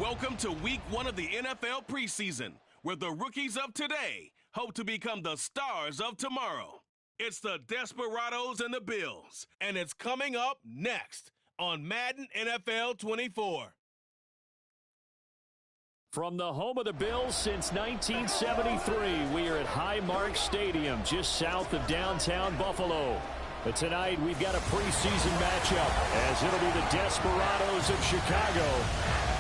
Welcome to week 1 of the NFL preseason, where the rookies of today hope to become the stars of tomorrow. It's the Desperados and the Bills, and it's coming up next on Madden NFL 24. From the home of the Bills since 1973, we are at Highmark Stadium, just south of downtown Buffalo. But tonight, we've got a preseason matchup, as it'll be the Desperados of Chicago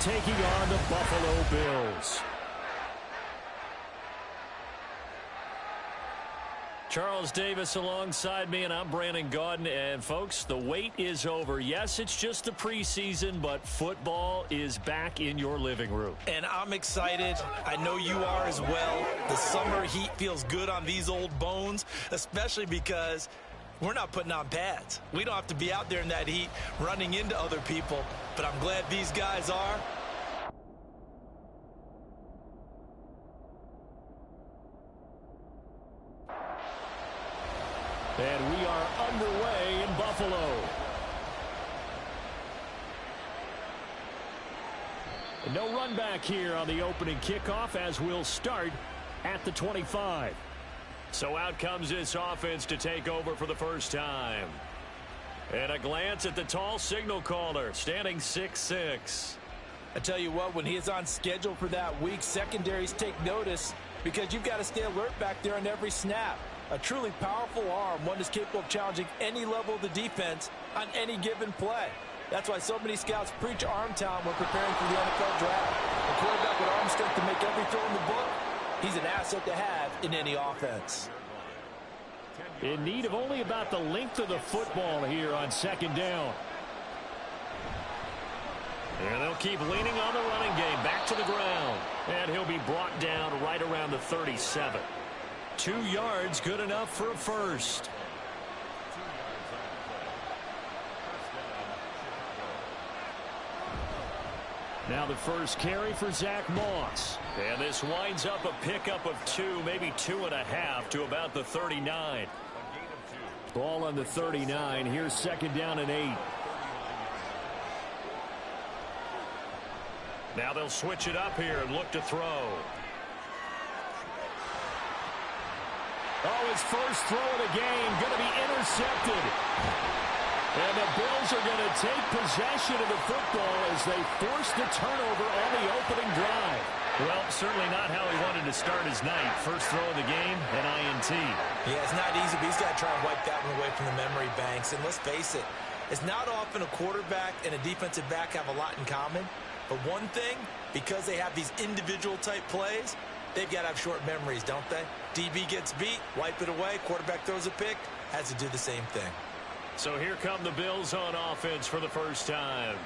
taking on the Buffalo Bills. Charles Davis alongside me, and I'm Brandon Gaudin. And, folks, the wait is over. Yes, it's just the preseason, but football is back in your living room. And I'm excited. I know you are as well. The summer heat feels good on these old bones, especially because we're not putting on pads. We don't have to be out there in that heat running into other people, but I'm glad these guys are. And we are underway in Buffalo. And no run back here on the opening kickoff, as we'll start at the 25. So out comes this offense to take over for the first time. And a glance at the tall signal caller, standing 6'6". I tell you what, when he is on schedule for that week, secondaries take notice because you've got to stay alert back there on every snap. A truly powerful arm, one that's capable of challenging any level of the defense on any given play. That's why so many scouts preach arm talent when preparing for the NFL draft. A quarterback with arm strength to make every throw in the book, he's an asset to have in any offense. In need of only about the length of the football here on second down. And they'll keep leaning on the running game, back to the ground. And he'll be brought down right around the 37. 2 yards, good enough for a first. Now the first carry for Zach Moss. And this winds up a pickup of 2, maybe 2.5 to about the 39. Ball on the 39. Here's second down and 8. Now they'll switch it up here and look to throw. Oh, his first throw of the game going to be intercepted. And the Bills are going to take possession of the football as they force the turnover on the opening drive. Well, certainly not how he wanted to start his night. First throw of the game, an INT. Yeah, it's not easy, but he's got to try and wipe that one away from the memory banks. And let's face it, it's not often a quarterback and a defensive back have a lot in common. But one thing, because they have these individual-type plays, they've got to have short memories, don't they? DB gets beat, wipe it away, quarterback throws a pick, has to do the same thing. So here come the Bills on offense for the first time.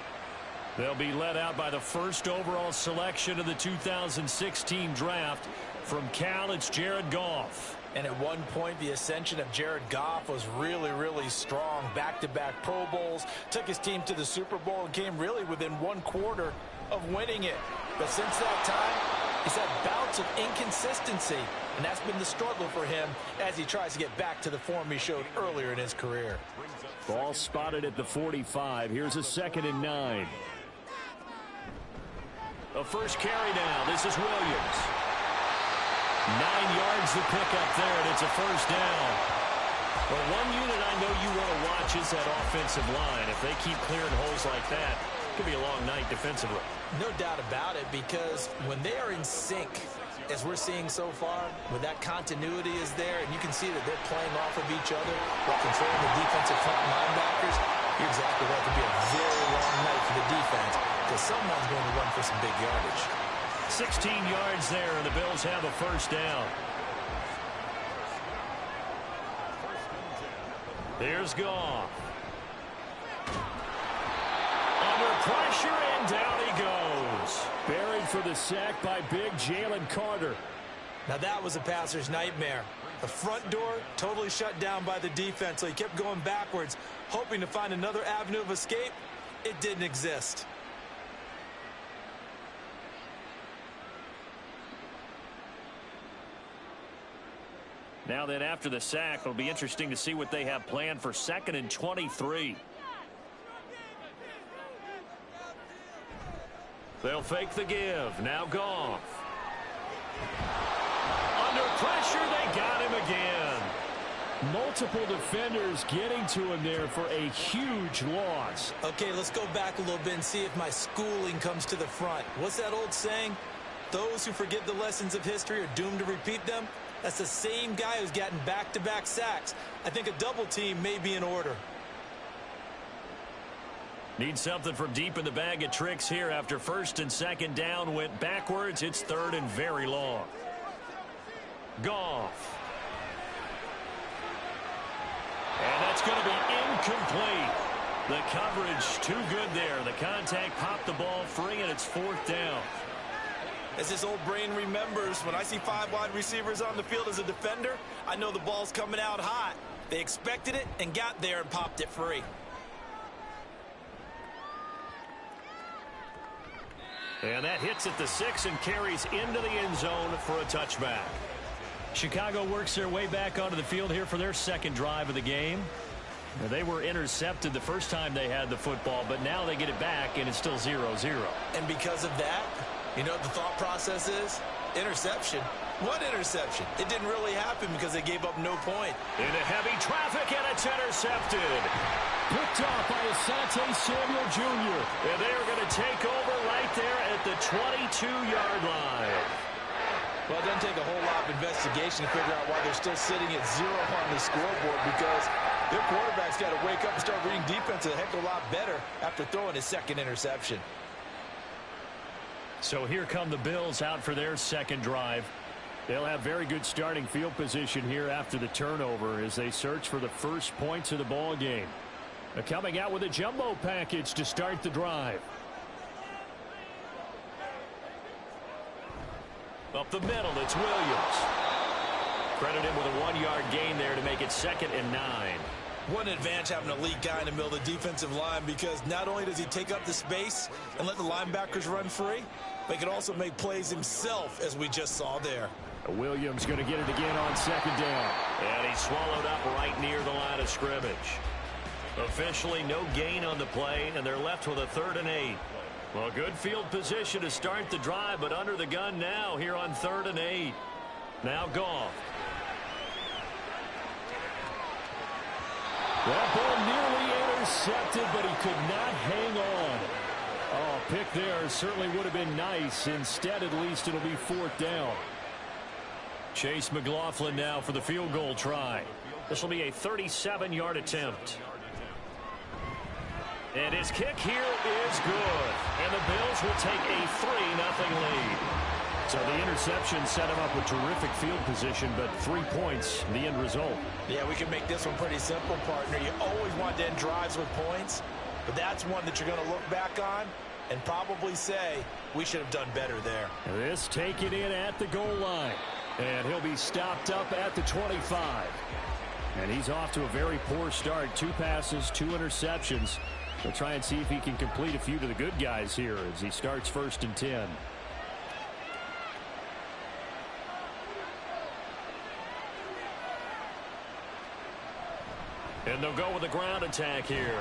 They'll be led out by the first overall selection of the 2016 draft. From Cal, it's Jared Goff. And at one point, the ascension of Jared Goff was really, really strong. Back-to-back Pro Bowls, took his team to the Super Bowl and came really within 1 quarter of winning it. But since that time, he's had bouts of inconsistency, and that's been the struggle for him as he tries to get back to the form he showed earlier in his career. Ball spotted at the 45. Here's a second and 9. A first carry now. This is Williams. 9 yards to pick up there, and it's a first down. Well, one unit I know you want to watch is that offensive line. If they keep clearing holes like that, it could be a long night defensively. No doubt about it, because when they are in sync, as we're seeing so far, when that continuity is there, and you can see that they're playing off of each other while controlling the defensive front linebackers, you're exactly right. It could be a very long night for the defense, because someone's going to run for some big yardage. 16 yards there, and the Bills have a first down. Here's Goff. Under pressure, and down he goes. Buried for the sack by big Jalen Carter. Now that was a passer's nightmare. The front door totally shut down by the defense, so he kept going backwards, hoping to find another avenue of escape. It didn't exist. Now then, after the sack, it'll be interesting to see what they have planned for 2nd and 23. They'll fake the give. Now Goff. Under pressure, they got him again. Multiple defenders getting to him there for a huge loss. Okay, let's go back a little bit and see if my schooling comes to the front. What's that old saying? Those who forget the lessons of history are doomed to repeat them. That's the same guy who's gotten back-to-back sacks. I think a double team may be in order. Need something from deep in the bag of tricks here after first and second down went backwards. It's third and very long. Goff. And that's going to be incomplete. The coverage too good there. The contact popped the ball free, and it's fourth down. As this old brain remembers, when I see 5 wide receivers on the field as a defender, I know the ball's coming out hot. They expected it and got there and popped it free. And that hits at the 6 and carries into the end zone for a touchback. Chicago works their way back onto the field here for their second drive of the game. Now, they were intercepted the first time they had the football, but now they get it back, and it's still 0-0. And because of that, you know what the thought process is? Interception. What interception? It didn't really happen because they gave up no point. Into heavy traffic, and it's intercepted. Picked off by Asante Samuel Jr. And they're going to take over right there at the 22-yard line. Well, it doesn't take a whole lot of investigation to figure out why they're still sitting at 0 on the scoreboard, because their quarterback's got to wake up and start reading defense a heck of a lot better after throwing his second interception. So here come the Bills out for their second drive. They'll have very good starting field position here after the turnover as they search for the first points of the ball game. They're coming out with a jumbo package to start the drive. Up the middle, it's Williams. Credit him with a 1-yard gain there to make it 2nd and 9. What an advantage having an elite guy in the middle of the defensive line, because not only does he take up the space and let the linebackers run free, but he can also make plays himself, as we just saw there. Williams going to get it again on 2nd down. And he's swallowed up right near the line of scrimmage. Officially no gain on the play, and they're left with a 3rd and 8. Well, good field position to start the drive, but under the gun now here on 3rd and 8. Now Goff. That ball nearly intercepted, but he could not hang on. Oh, pick there certainly would have been nice. Instead, at least it'll be 4th down. Chase McLaughlin now for the field goal try. This will be a 37-yard attempt. And his kick here is good. And the Bills will take a 3-0 lead. So the interception set him up with terrific field position, but 3 points, the end result. Yeah, we can make this one pretty simple, partner. You always want to end drives with points, but that's one that you're going to look back on and probably say, we should have done better there. This taken in at the goal line. And he'll be stopped up at the 25. And he's off to a very poor start. 2 passes, 2 interceptions. We'll try and see if he can complete a few to the good guys here as he starts 1st and 10. And they'll go with a ground attack here.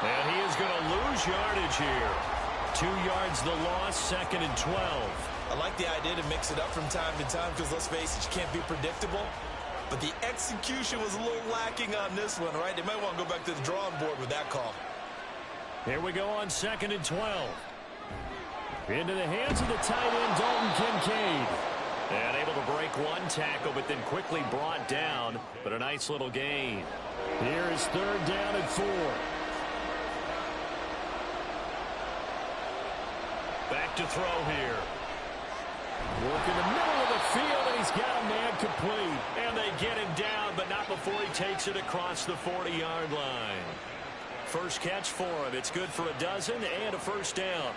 And he is going to lose yardage here. 2 yards the loss, 2nd and 12. I like the idea to mix it up from time to time because, let's face it, you can't be predictable. But the execution was a little lacking on this one, right? They might want to go back to the drawing board with that call. Here we go on 2nd and 12. Into the hands of the tight end, Dalton Kincaid. And able to break 1 tackle, but then quickly brought down. But a nice little gain. Here is 3rd down and 4. Back to throw here. Work in the middle of the field, and he's got a man complete. And they get him down, but not before he takes it across the 40-yard line. First catch for him. It's good for a dozen and a 1st down.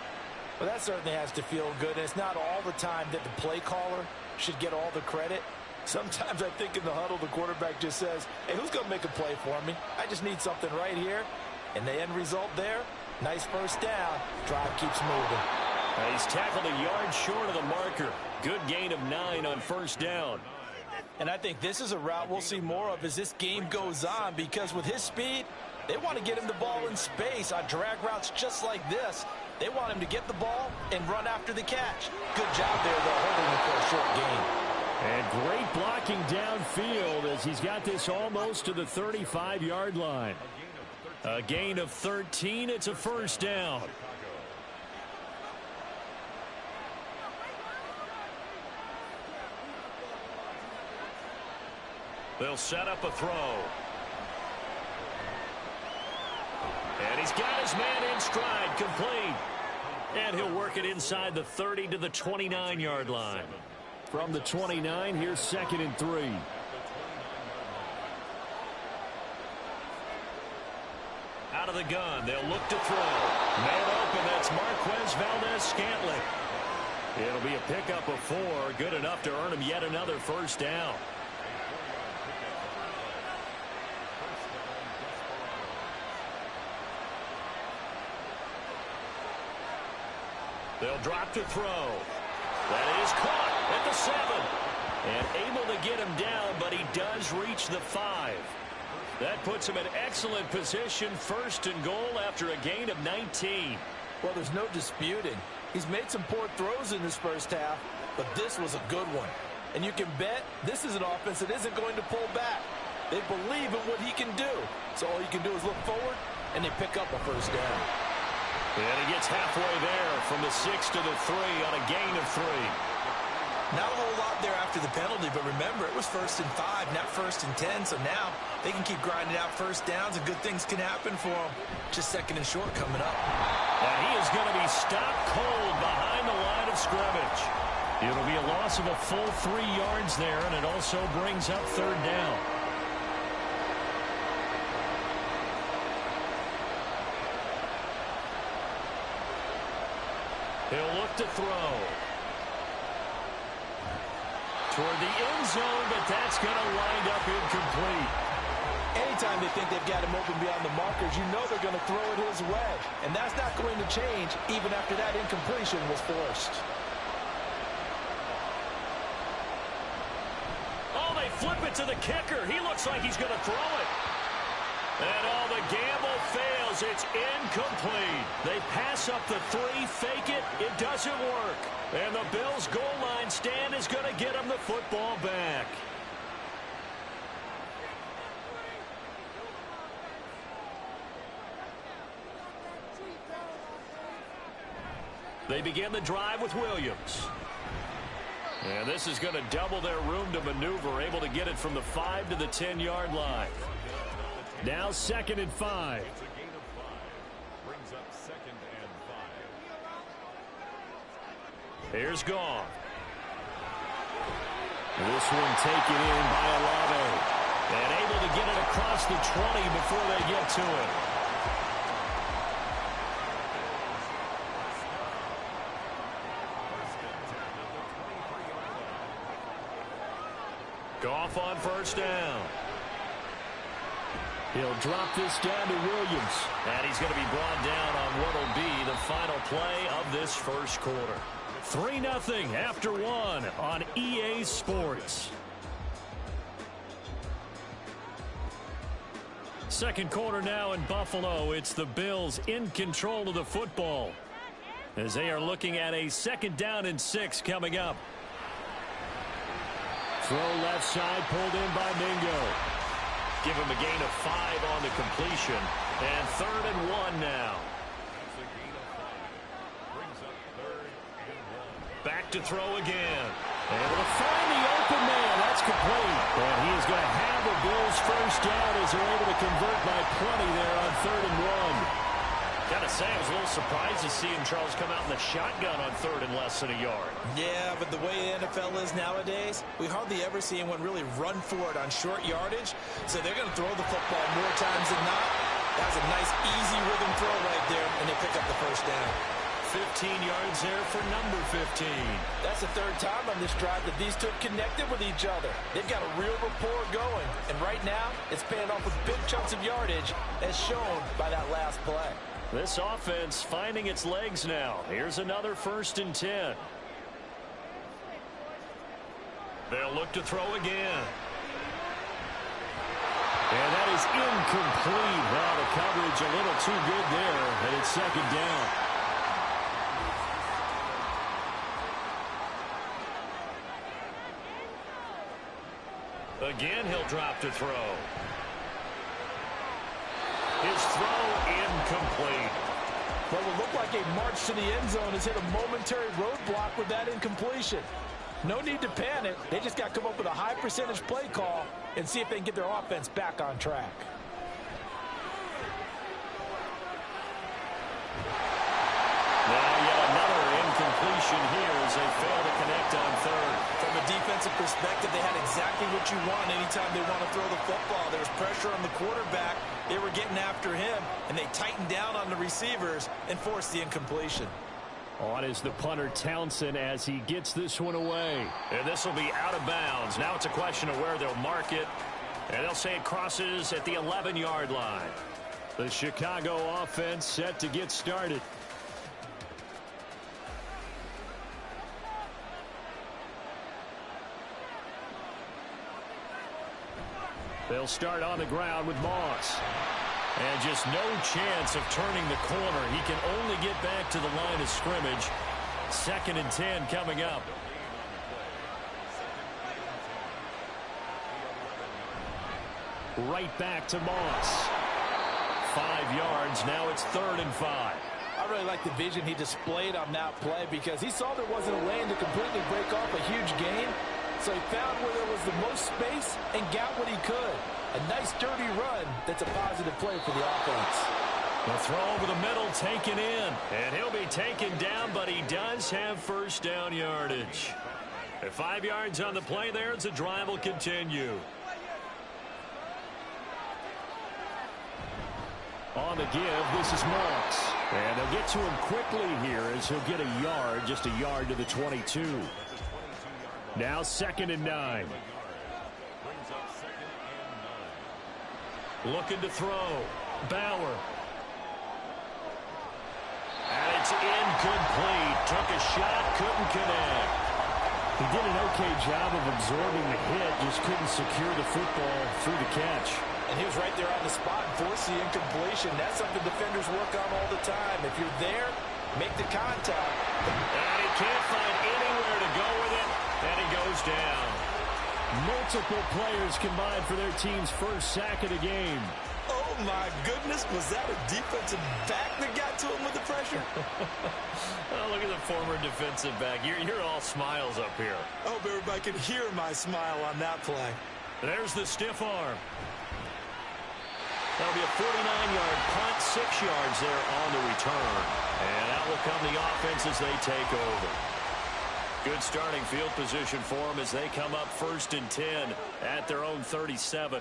Well, that certainly has to feel good, and it's not all the time that the play caller should get all the credit. Sometimes I think in the huddle, the quarterback just says, hey, who's going to make a play for me? I just need something right here. And the end result there, nice 1st down. Drive keeps moving. He's tackled a yard short of the marker. Good gain of 9 on 1st down. And I think this is a route we'll see more of as this game goes on, because with his speed, they want to get him the ball in space on drag routes just like this. They want him to get the ball and run after the catch. Good job there, though, holding him for a short gain. And great blocking downfield as he's got this almost to the 35-yard line. A gain of 13. It's a first down. They'll set up a throw. And he's got his man in stride, complete. And he'll work it inside the 30 to the 29-yard line. From the 29, here's 2nd and 3. Out of the gun, they'll look to throw. Man open, that's Marquez Valdez-Scantling. It'll be a pickup of 4, good enough to earn him yet another first down. They'll drop to throw. That is caught at the 7. And able to get him down, but he does reach the 5. That puts him in excellent position, 1st and goal after a gain of 19. Well, there's no disputing. He's made some poor throws in this first half, but this was a good one. And you can bet this is an offense that isn't going to pull back. They believe in what he can do. So all you can do is look forward, and they pick up a first down. And he gets halfway there from the 6 to the 3 on a gain of 3. Not a whole lot there after the penalty, but remember, it was 1st and 5, not 1st and 10, so now they can keep grinding out first downs and good things can happen for them. Just 2nd and short coming up. And he is going to be stopped cold behind the line of scrimmage. It'll be a loss of a full 3 yards there, and it also brings up 3rd down. He'll look to throw. Toward the end zone, but that's going to wind up incomplete. Anytime they think they've got him open beyond the markers, you know they're going to throw it his way. And that's not going to change even after that incompletion was forced. Oh, they flip it to the kicker. He looks like he's going to throw it. And all the gamble fails. It's incomplete. They pass up the 3, fake it. It doesn't work. And the Bills' goal line stand is going to get them the football back. They begin the drive with Williams. And this is going to double their room to maneuver, able to get it from the 5 to the 10-yard line. Now 2nd and 5. Brings up 2nd and 5. Here's Goff. This one taken in by Olave. And able to get it across the 20 before they get to it. Goff on first down. He'll drop this down to Williams. And he's going to be brought down on what will be the final play of this first quarter. 3-0 after 1 on EA Sports. Second quarter now in Buffalo. It's the Bills in control of the football as they are looking at a 2nd down and 6 coming up. Throw left side, pulled in by Mingo. Give him a gain of 5 on the completion. And 3rd and 1 now. Back to throw again. Able to find the open man. That's complete. And he is going to have the Bills first down as they're able to convert by plenty there on 3rd and 1. Gotta say, I was a little surprised to see him, Charles, come out in the shotgun on 3rd and less than a yard. Yeah, but the way the NFL is nowadays, we hardly ever see anyone really run for it on short yardage. So they're going to throw the football more times than not. That was a nice, easy rhythm throw right there, and they pick up the first down. 15 yards there for number 15. That's the 3rd time on this drive that these two have connected with each other. They've got a real rapport going. And right now, it's paying off with big chunks of yardage, as shown by that last play. This offense finding its legs now. Here's another 1st and 10. They'll look to throw again. And that is incomplete. Well, the coverage a little too good there, and it's 2nd down. Again, he'll drop to throw. His throw incomplete. What will look like a march to the end zone has hit a momentary roadblock with that incompletion. No need to panic. They just got to come up with a high percentage play call and see if they can get their offense back on track. Now yet another incompletion here as they fail to connect on third. From a defensive perspective, they had exactly what you want anytime they want to throw the football. There was pressure on the quarterback. They were getting after him, and they tightened down on the receivers and forced the incompletion. On is the punter Townsend as he gets this one away. And this will be out of bounds. Now it's a question of where they'll mark it. And they'll say it crosses at the 11-yard line. The Chicago offense set to get started. They'll start on the ground with Moss. And just no chance of turning the corner. He can only get back to the line of scrimmage. 2nd and 10 coming up. Right back to Moss. 5 yards. Now it's 3rd and 5. I really like the vision he displayed on that play because he saw there wasn't a lane to completely break off a huge gain. So he found where there was the most space and got what he could. A nice, dirty run that's a positive play for the offense. The throw over the middle taken in. And he'll be taken down, but he does have first down yardage. At 5 yards on the play there, the drive will continue. On the give, this is Moss. And they'll get to him quickly here as he'll get a yard, just a yard to the 22. Now 2nd and 9. Looking to throw. Bauer. And it's incomplete. Took a shot, couldn't connect. He did an okay job of absorbing the hit, just couldn't secure the football through the catch. And he was right there on the spot and forced the incompletion. That's something defenders work on all the time. If you're there, make the contact. And he can't find anywhere to go with it. And he goes down. Multiple players combined for their team's first sack of the game. Oh, my goodness. Was that a defensive back that got to him with the pressure? Oh, look at the former defensive back. You're all smiles up here. I hope everybody can hear my smile on that play. There's the stiff arm. That'll be a 49-yard punt, 6 yards there on the return. And out will come the offense as they take over. Good starting field position for them as they come up 1st and 10 at their own 37.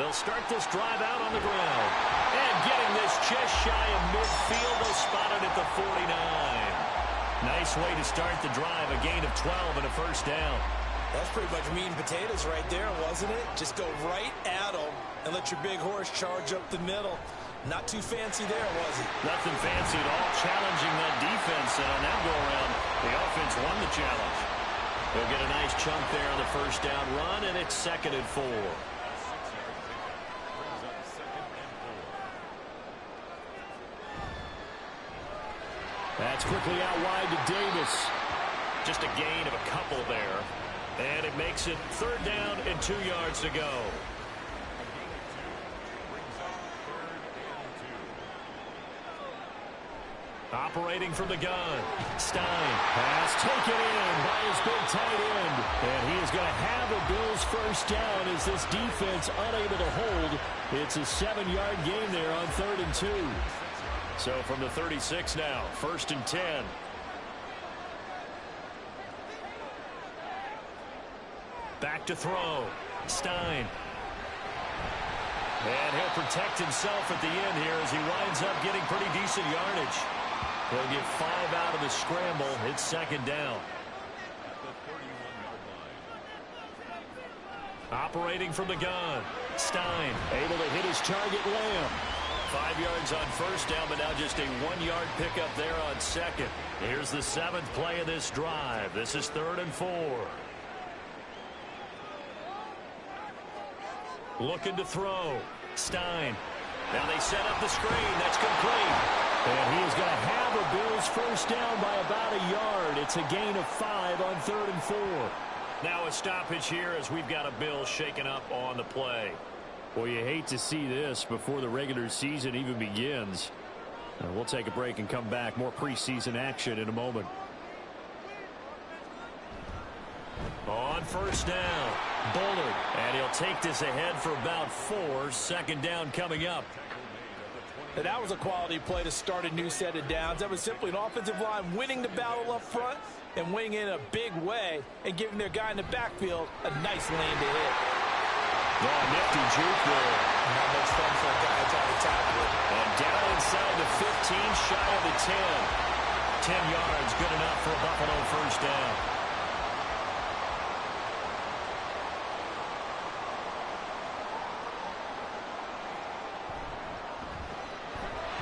They'll start this drive out on the ground. And getting this just shy of midfield, they'll spot it at the 49. Nice way to start the drive, a gain of 12 and a first down. That's pretty much meat and potatoes right there, wasn't it? Just go right at them and let your big horse charge up the middle. Not too fancy there, was he? Nothing fancy at all, challenging that defense. And on that go-around, the offense won the challenge. They'll get a nice chunk there on the first down run, and it's 2nd and 4. That's quickly out wide to Davis. Just a gain of a couple there. And it makes it 3rd down and 2 yards to go. Operating from the gun. Stein. Pass taken in by his big tight end. And he is going to have a Bills first down as this defense unable to hold. It's a 7-yard gain there on 3rd and 2. So from the 36 now, 1st and 10. Back to throw. Stein. And he'll protect himself at the end here as he winds up getting pretty decent yardage. He'll get 5 out of the scramble. It's 2nd down. Operating from the gun. Stein able to hit his target, Lamb. 5 yards on first down, but now just a 1-yard pickup there on 2nd. Here's the 7th play of this drive. This is 3rd and 4. Looking to throw. Stein. Now they set up the screen. That's complete. And he is going to have a Bills first down by about a yard. It's a gain of 5 on 3rd and 4. Now a stoppage here as we've got a Bill shaken up on the play. Well, you hate to see this before the regular season even begins. We'll take a break and come back. More preseason action in a moment. On first down, Bullard. And he'll take this ahead for about 4. Second down coming up. And that was a quality play to start a new set of downs. That was simply an offensive line winning the battle up front and winning in a big way and giving their guy in the backfield a nice lane to hit. Oh, nifty juke there. Not much fun for a guy trying to tackle it. And down inside the 15, shy of the 10. 10 yards, good enough for a Buffalo first down.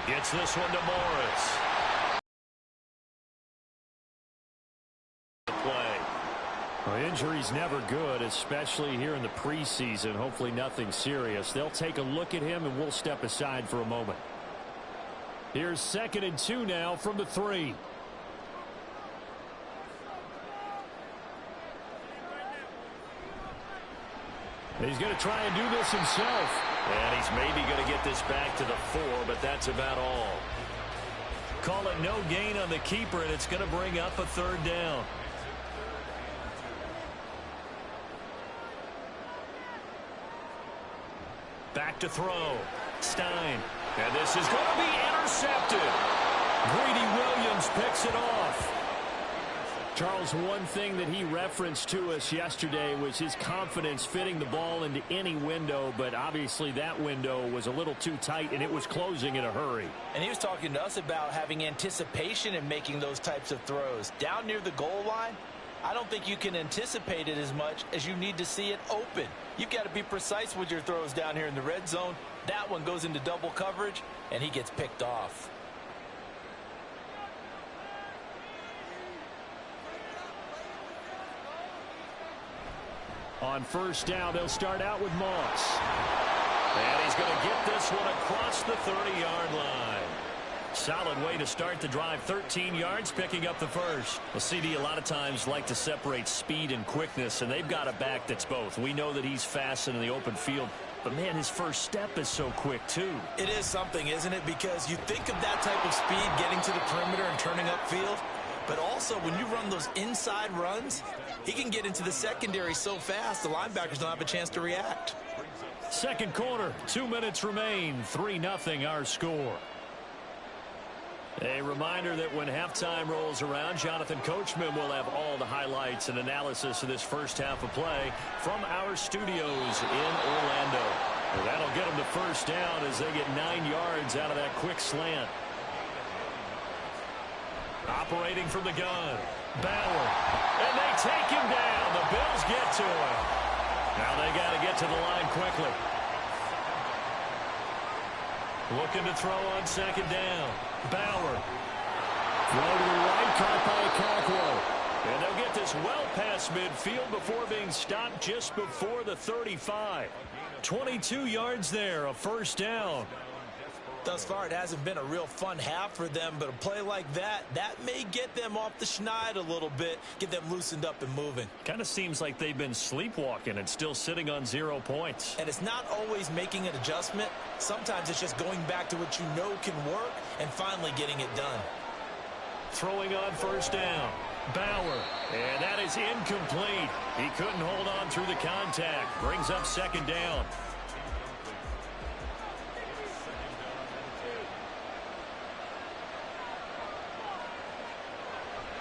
Gets this one to Morris. Play. Well, injury's never good, especially here in the preseason. Hopefully nothing serious. They'll take a look at him, and we'll step aside for a moment. Here's 2nd and 2 now from the 3. He's going to try and do this himself. And he's maybe going to get this back to the 4, but that's about all. Call it no gain on the keeper, and it's going to bring up a 3rd down. Back to throw. Stein. And this is going to be intercepted. Greedy Williams picks it off. Charles, one thing that he referenced to us yesterday was his confidence fitting the ball into any window, but obviously that window was a little too tight, and it was closing in a hurry. And he was talking to us about having anticipation in making those types of throws. Down near the goal line, I don't think you can anticipate it as much as you need to see it open. You've got to be precise with your throws down here in the red zone. That one goes into double coverage, and he gets picked off. On first down, they'll start out with Moss. And he's going to get this one across the 30-yard line. Solid way to start the drive. 13 yards, picking up the first. Well, CD a lot of times like to separate speed and quickness, and they've got a back that's both. We know that he's fast in the open field, but, man, his first step is so quick, too. It is something, isn't it? Because you think of that type of speed getting to the perimeter and turning upfield, but also when you run those inside runs, he can get into the secondary so fast the linebackers don't have a chance to react. Second quarter, 2 minutes remain. 3-0 our score. A reminder that when halftime rolls around, Jonathan Coachman will have all the highlights and analysis of this first half of play from our studios in Orlando. And that'll get them to first down as they get 9 yards out of that quick slant. Operating from the gun, Bauer, and they take him down. The Bills get to him. Now they got to get to the line quickly. Looking to throw on second down. Bauer. Throw to the right, caught by Cockrell. And they'll get this well past midfield before being stopped just before the 35. 22 yards there, a first down. Thus far, it hasn't been a real fun half for them, but a play like that may get them off the schneid a little bit, get them loosened up and moving. Kind of seems like they've been sleepwalking and still sitting on 0 points. And it's not always making an adjustment. Sometimes it's just going back to what you know can work and finally getting it done. Throwing on first down. Bauer. And that is incomplete. He couldn't hold on through the contact. Brings up second down.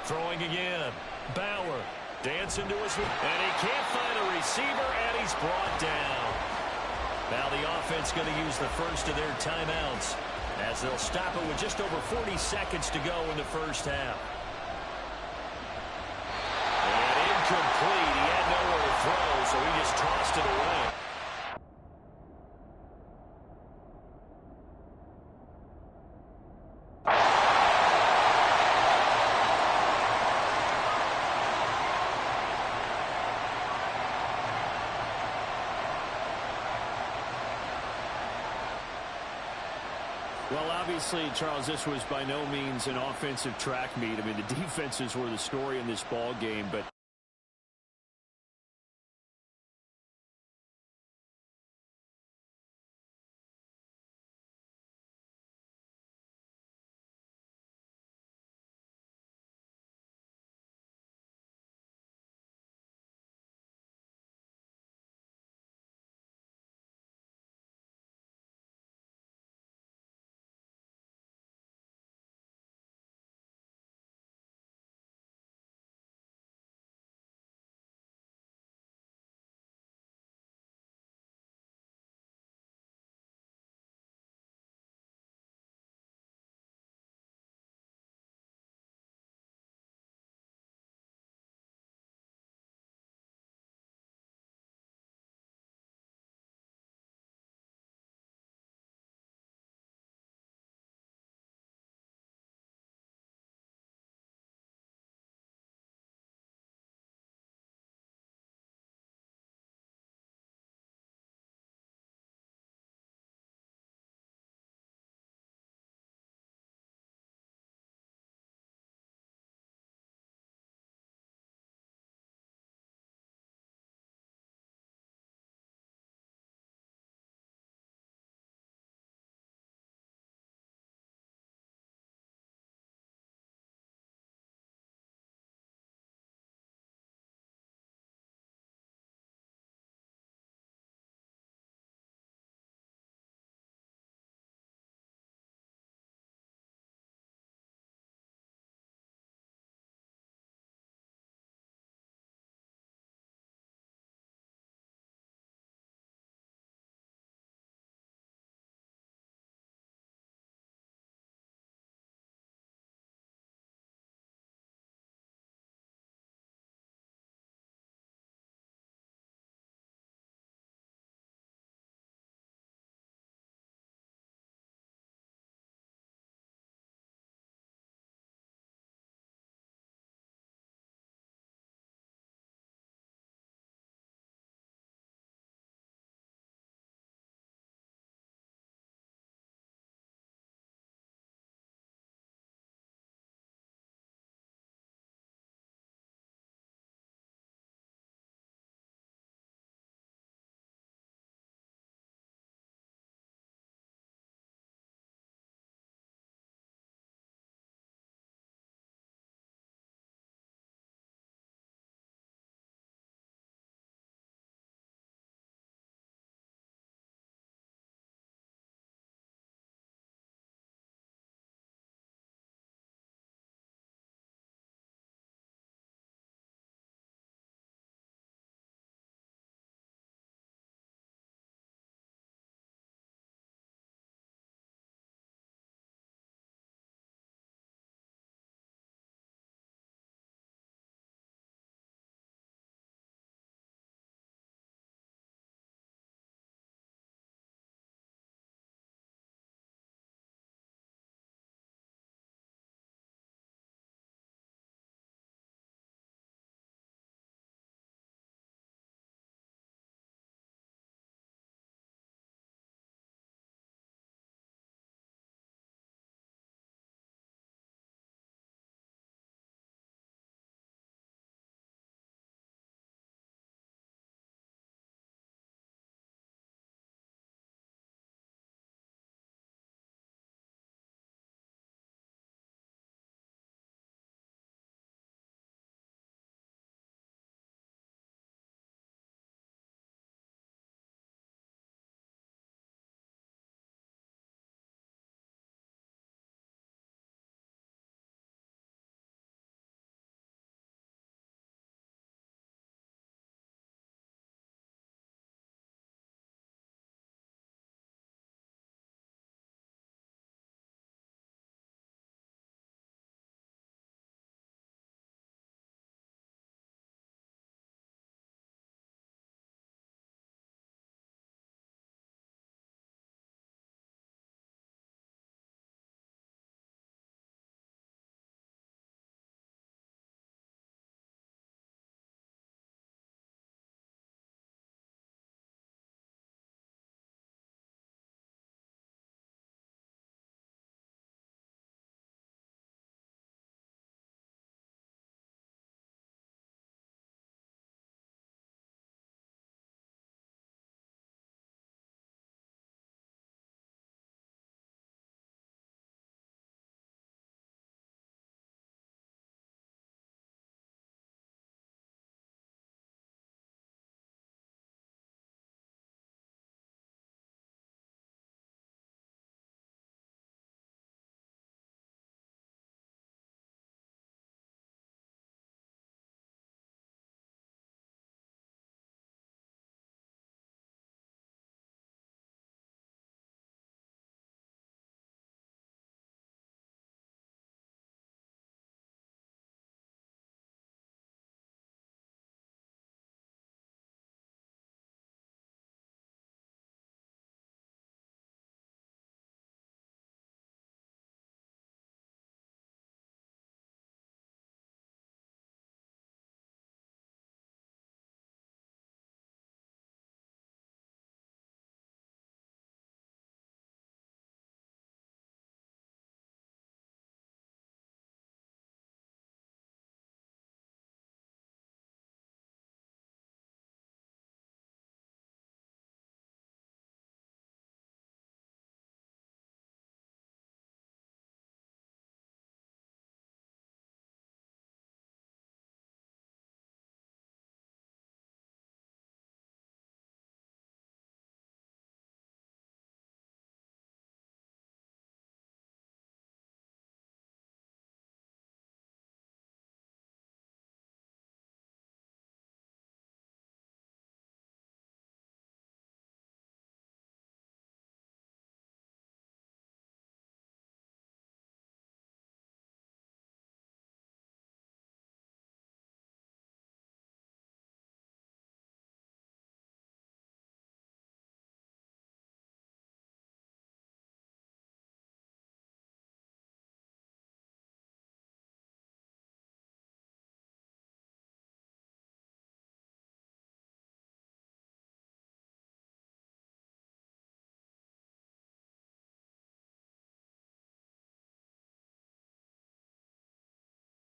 Throwing again. Bauer dancing to his... And he can't find a receiver, and he's brought down. Now the offense going to use the first of their timeouts as they'll stop it with just over 40 seconds to go in the first half. And incomplete. He had nowhere to throw, so he just tossed it away. Well, obviously, Charles, this was by no means an offensive track meet. I mean, the defenses were the story in this ball game, but